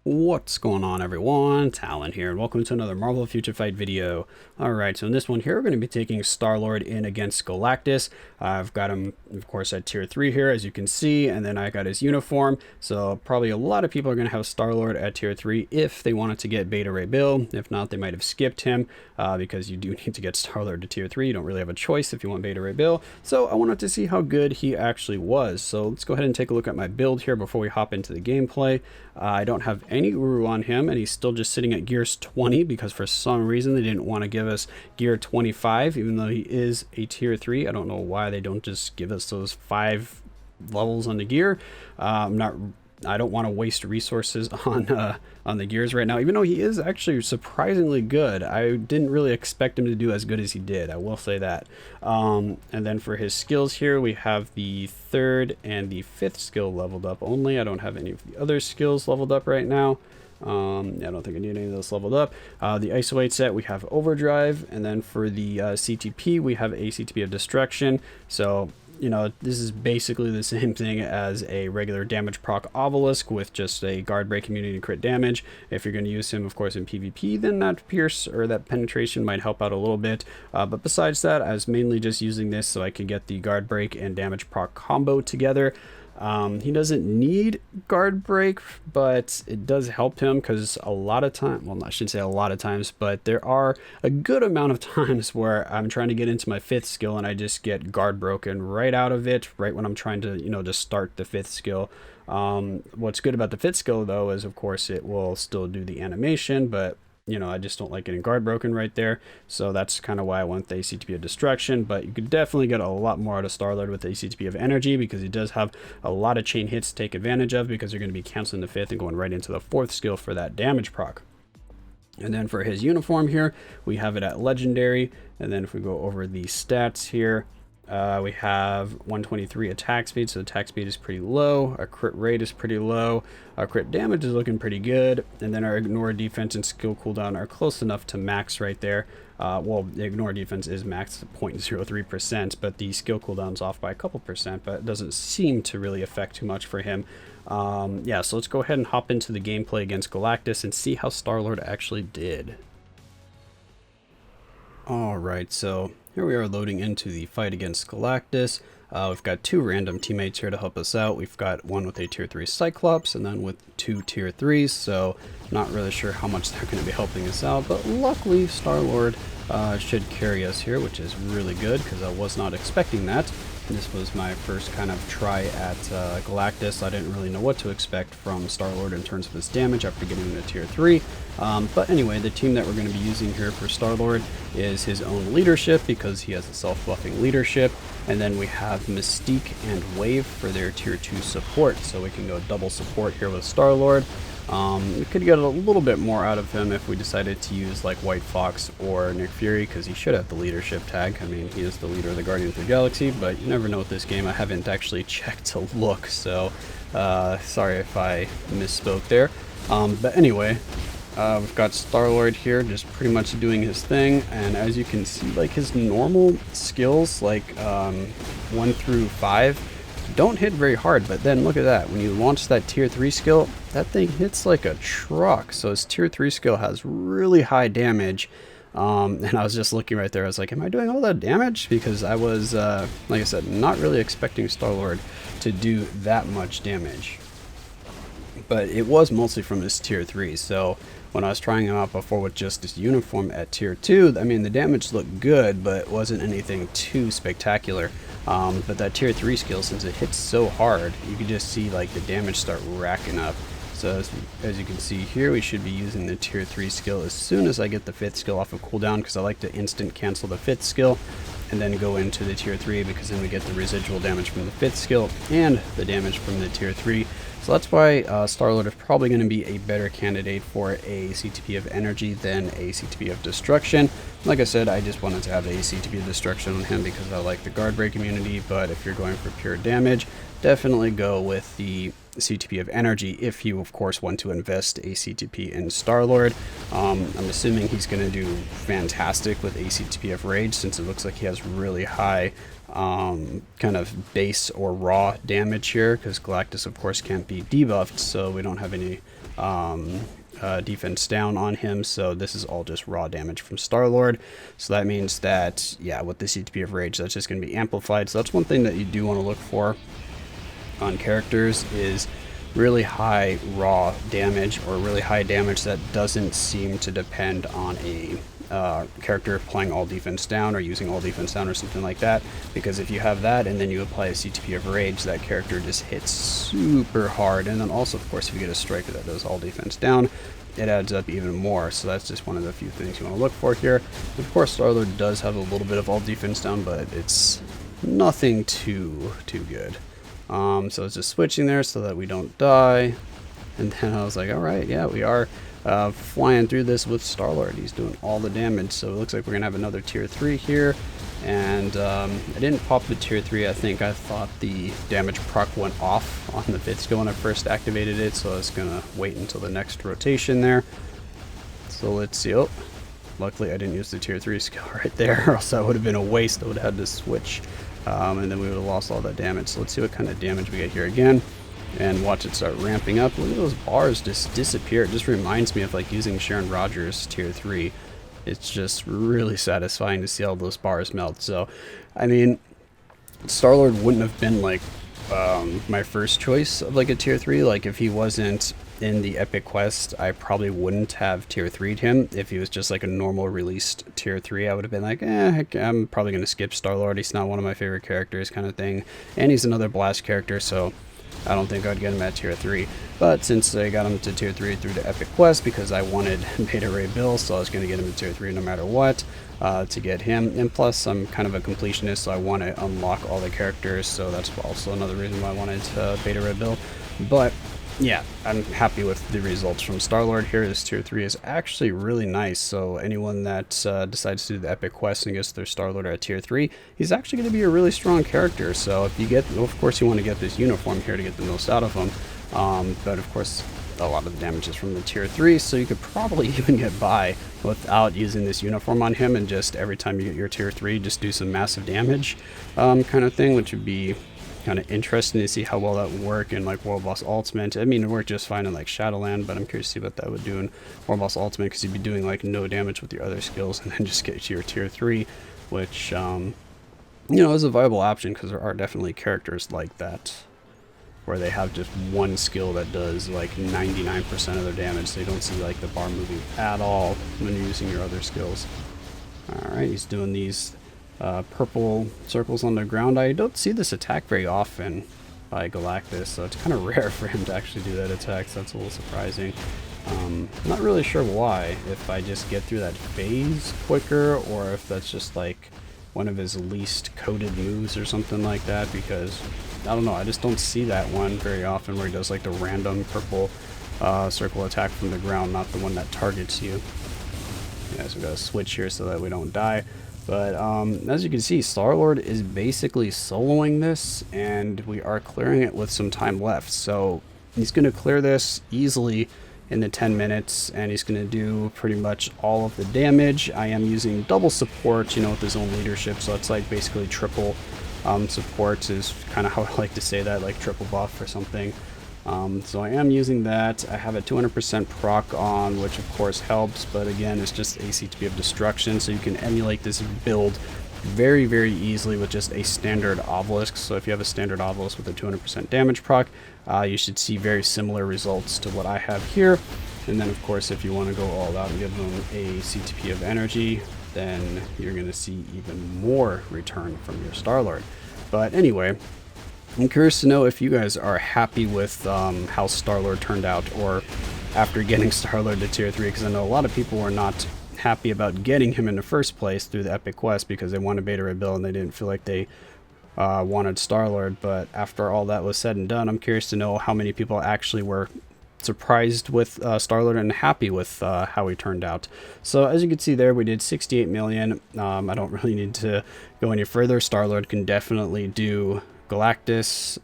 What's going on, everyone? Talen here, and welcome to another Marvel Future Fight video. Alright, so in this one here, we're going to be taking Star-Lord in against Galactus. I've got him, of course, at tier 3 here, as you can see, and then I got his uniform. So probably a lot of people are going to have Star-Lord at tier 3 if they wanted to get Beta Ray Bill. If not, they might have skipped him, because you do need to get Star-Lord to tier 3. You don't really have a choice if you want Beta Ray Bill. So I wanted to see how good he actually was. So let's go ahead and take a look at my build here before we hop into the gameplay. I don't have any Uru on him, and he's still just sitting at gears 20 because for some reason they didn't want to give us gear 25, even though he is a tier 3. I don't know why they don't just give us those 5 levels on the gear. I don't want to waste resources on the gears right now, even though he is actually surprisingly good. I didn't really expect him to do as good as he did, I will say that. And then for his skills here, we have the 3rd and the 5th skill leveled up only. I don't have any of the other skills leveled up right now. I don't think I need any of those leveled up. The isolate set, we have overdrive, and then for the CTP, we have a CTP of destruction. So you know, this is basically the same thing as a regular damage proc obelisk with just a guard break immunity and crit damage. If you're going to use him, of course, in PvP, then that pierce or that penetration might help out a little bit. But besides that, I was mainly just using this so I could get the guard break and damage proc combo together. He doesn't need guard break, but it does help him because a lot of time, well, I shouldn't say a lot of times, but there are a good amount of times where I'm trying to get into my 5th skill and I just get guard broken right out of it, right when I'm trying to, you know, just start the 5th skill. What's good about the 5th skill though is, of course, it will still do the animation, but you know, I just don't like getting guard broken right there. So that's kind of why I want the ACTP of destruction. But you could definitely get a lot more out of Star-Lord with the ACTP of energy because he does have a lot of chain hits to take advantage of because you're going to be canceling the 5th and going right into the 4th skill for that damage proc. And then for his uniform here, we have it at legendary. And then if we go over the stats here, we have 123 attack speed, so attack speed is pretty low. Our crit rate is pretty low. Our crit damage is looking pretty good. And then our ignore defense and skill cooldown are close enough to max right there. Well, the ignore defense is maxed at 0.03%, but the skill cooldown's off by a couple percent, but it doesn't seem to really affect too much for him. Yeah, so let's go ahead and hop into the gameplay against Galactus and see how Star-Lord actually did. Alright, so here we are loading into the fight against Galactus. We've got 2 random teammates here to help us out. We've got one with a tier 3 Cyclops and then with 2 tier 3s, so not really sure how much they're going to be helping us out, but luckily Star-Lord should carry us here, which is really good because I was not expecting that. This was my first kind of try at Galactus. I didn't really know what to expect from Star-Lord in terms of his damage after getting into tier 3. But anyway, the team that we're going to be using here for Star-Lord is his own leadership because he has a self-buffing leadership. And then we have Mystique and Wave for their tier 2 support. So we can go double support here with Star-Lord. We could get a little bit more out of him if we decided to use like White Fox or Nick Fury because he should have the leadership tag. I mean, he is the leader of the Guardians of the Galaxy, but you never know with this game. I haven't actually checked to look, so sorry if I misspoke there. But anyway, we've got Star-Lord here just pretty much doing his thing, and as you can see, like his normal skills, like 1 through 5, don't hit very hard, but then look at that. When you launch that tier 3 skill, that thing hits like a truck. So his tier 3 skill has really high damage. And I was just looking right there. I was like, am I doing all that damage? Because I was, like I said, not really expecting Star-Lord to do that much damage. But it was mostly from his tier 3. So when I was trying him out before with just his uniform at tier 2, I mean, the damage looked good, but it wasn't anything too spectacular. But that tier 3 skill, since it hits so hard, you can just see like the damage start racking up. So as you can see here, we should be using the tier 3 skill as soon as I get the 5th skill off of cooldown, because I like to instant cancel the 5th skill and then go into the tier 3, because then we get the residual damage from the 5th skill and the damage from the tier 3. So that's why Star-Lord is probably going to be a better candidate for a CTP of energy than a CTP of destruction. Like I said, I just wanted to have a CTP of destruction on him because I like the guard break immunity, but if you're going for pure damage, definitely go with the CTP of energy if you, of course, want to invest a CTP in Star-Lord. I'm assuming he's going to do fantastic with a CTP of rage, since it looks like he has really high kind of base or raw damage here, because Galactus, of course, can't be debuffed, so we don't have any defense down on him, so this is all just raw damage from Star-Lord. So that means that, yeah, with the CTP of rage, that's just going to be amplified. So that's one thing that you do want to look for on characters, is really high raw damage, or really high damage that doesn't seem to depend on a character playing all defense down or using all defense down or something like that, because if you have that and then you apply a CTP of rage, that character just hits super hard. And then also, of course, if you get a striker that does all defense down, it adds up even more. So that's just one of the few things you want to look for here. Of course, Star-Lord does have a little bit of all defense down, but it's nothing too good. So it's just switching there so that we don't die. And then I was like, all right, yeah, we are flying through this with Star-Lord. He's doing all the damage, so it looks like we're gonna have another tier 3 here. And I didn't pop the tier 3. I thought the damage proc went off on the bit skill when I first activated it, so I was gonna wait until the next rotation there. So let's see. Oh, luckily I didn't use the tier 3 skill right there, or else that would have been a waste. I would have had to switch, and then we would have lost all that damage. So let's see what kind of damage we get here again, and watch it start ramping up. Look at those bars just disappear. It just reminds me of like using Sharon Rogers tier 3. It's just really satisfying to see all those bars melt. So, I mean, Star-Lord wouldn't have been like my first choice of like a tier 3. Like if he wasn't in the epic quest, I probably wouldn't have tier 3'd him. If he was just like a normal released tier 3, I would have been like, I'm probably going to skip Star-Lord. He's not one of my favorite characters, kind of thing. And he's another blast character, so I don't think I'd get him at tier 3. But since I got him to tier 3 through the epic quest, because I wanted Beta Ray Bill, so I was going to get him to tier 3 no matter what, to get him. And plus, I'm kind of a completionist, so I want to unlock all the characters, so that's also another reason why I wanted Beta Ray Bill. But yeah, I'm happy with the results from Star-Lord here. This tier 3 is actually really nice, so anyone that decides to do the epic quest and gets their Star-Lord at tier 3, he's actually going to be a really strong character. So if you get, well, of course you want to get this uniform here to get the most out of him, but of course a lot of the damage is from the tier 3, so you could probably even get by without using this uniform on him, and just every time you get your tier 3, just do some massive damage kind of thing, which would be kind of interesting to see how well that would work in like World Boss Ultimate. I mean, it worked just fine in like Shadowland, but I'm curious to see what that would do in World Boss Ultimate, because you'd be doing like no damage with your other skills and then just get to your tier 3, which you know, is a viable option, because there are definitely characters like that where they have just one skill that does like 99% of their damage, so you don't see like the bar moving at all when you're using your other skills. Alright, he's doing these purple circles on the ground. I don't see this attack very often by Galactus, so it's kind of rare for him to actually do that attack, so that's a little surprising. Not really sure why, if I just get through that phase quicker, or if that's just like one of his least coded moves or something like that, because I don't know, I just don't see that one very often where he does like the random purple circle attack from the ground, not the one that targets you. Yeah, so we gotta switch here so that we don't die. But as you can see, Star-Lord is basically soloing this, and we are clearing it with some time left. So he's going to clear this easily in the 10 minutes, and he's going to do pretty much all of the damage. I am using double support, you know, with his own leadership, so it's like basically triple support is kind of how I like to say that, like triple buff or something. So I am using that. I have a 200% proc on, which of course helps, but again, it's just ACTP of destruction, so you can emulate this build very, very easily with just a standard obelisk. So if you have a standard obelisk with a 200% damage proc, you should see very similar results to what I have here. And then of course, if you want to go all out and give them a CTP of energy, then you're going to see even more return from your Star-Lord. But anyway, I'm curious to know if you guys are happy with how Star-Lord turned out, or after getting Star-Lord to tier 3, because I know a lot of people were not happy about getting him in the first place through the epic quest because they wanted Beta Ray Bill and they didn't feel like they wanted Star-Lord. But after all that was said and done, I'm curious to know how many people actually were surprised with Star-Lord and happy with how he turned out. So as you can see there, we did 68 million. I don't really need to go any further. Star-Lord can definitely do Galactus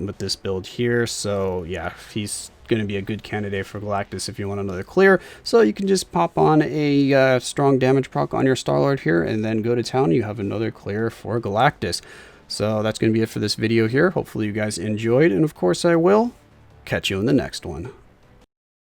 with this build here. So yeah, he's going to be a good candidate for Galactus if you want another clear. So you can just pop on a strong damage proc on your Star-Lord here and then go to town. You have another clear for Galactus. So that's going to be it for this video here. Hopefully you guys enjoyed, and of course I will catch you in the next one.